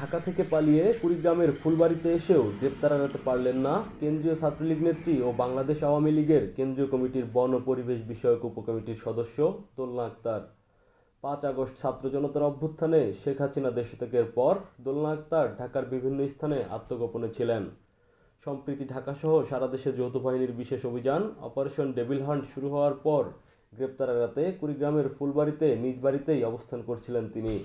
ঢাকা থেকে পালিয়ে কুড়িগ্রামের ফুলবাড়িতে এসেও গ্রেপ্তার এড়াতে পারলেন না কেন্দ্রীয় ছাত্রলীগ নেত্রী ও বাংলাদেশ আওয়ামী লীগের কেন্দ্রীয় কমিটির বন ও পরিবেশ বিষয়ক উপকমিটির সদস্য দোলনা আক্তার। ৫ আগস্ট ছাত্র জনতার অভ্যুত্থানে শেখ হাসিনা দেশত্যাগের পর দোলনা আক্তার ঢাকার বিভিন্ন স্থানে আত্মগোপনে ছিলেন। সম্প্রতি ঢাকাসহ সারা দেশে যৌথ বাহিনীর বিশেষ অভিযান অপারেশন ডেভিল হান্ট শুরু হওয়ার পর গ্রেপ্তার এড়াতে কুড়িগ্রামের ফুলবাড়িতে নিজ বাড়িতেই অবস্থান করছিলেন তিনি।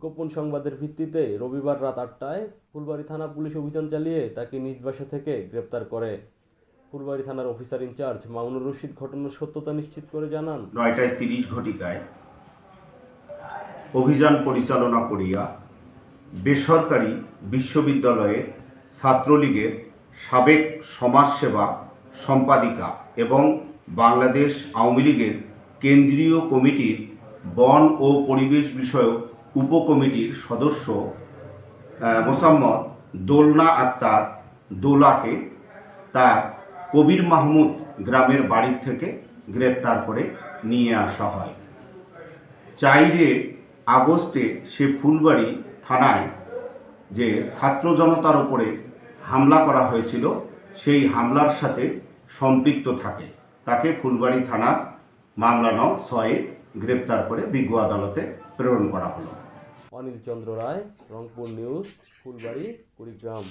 গোপন সংবাদের ভিত্তিতে রবিবার রাত ৮টায় ফুলবাড়ি থানা পুলিশ অভিযান চালিয়ে তাকে নিজ বাসা থেকে গ্রেপ্তার করে। ফুলবাড়ি থানার অফিসার ইনচার্জ মামুনুর রশিদ ঘটনার সত্যতা নিশ্চিত করে জানান, ৯:৩০ ঘটিকায় অভিযান পরিচালনা করিয়া বেসরকারি বিশ্ববিদ্যালয়ের ছাত্রলীগের সাবেক সমাজসেবা সম্পাদিকা এবং বাংলাদেশ আওয়ামী লীগের কেন্দ্রীয় কমিটির বন ও পরিবেশ বিষয়ক উপকমিটির সদস্য মোসাম্মদ দোলনা আক্তার দোলাকে তার কবির মাহমুদ গ্রামের বাড়ি থেকে গ্রেপ্তার করে নিয়ে আসা হয়। ৪ আগস্টে সে ফুলবাড়ি থানায় যে ছাত্র জনতার উপরে হামলা করা হয়েছিল সেই হামলার সাথে সম্পৃক্ত থাকে। তাকে ফুলবাড়ি থানার মামলা নং ৬-এ গ্রেপ্তার করে বিজ্ঞ আদালতে প্রেরণ করা হলো। অনিল চন্দ্র রায়, রংপুর নিউজ, ফুলবাড়ি, কুড়িগ্রাম।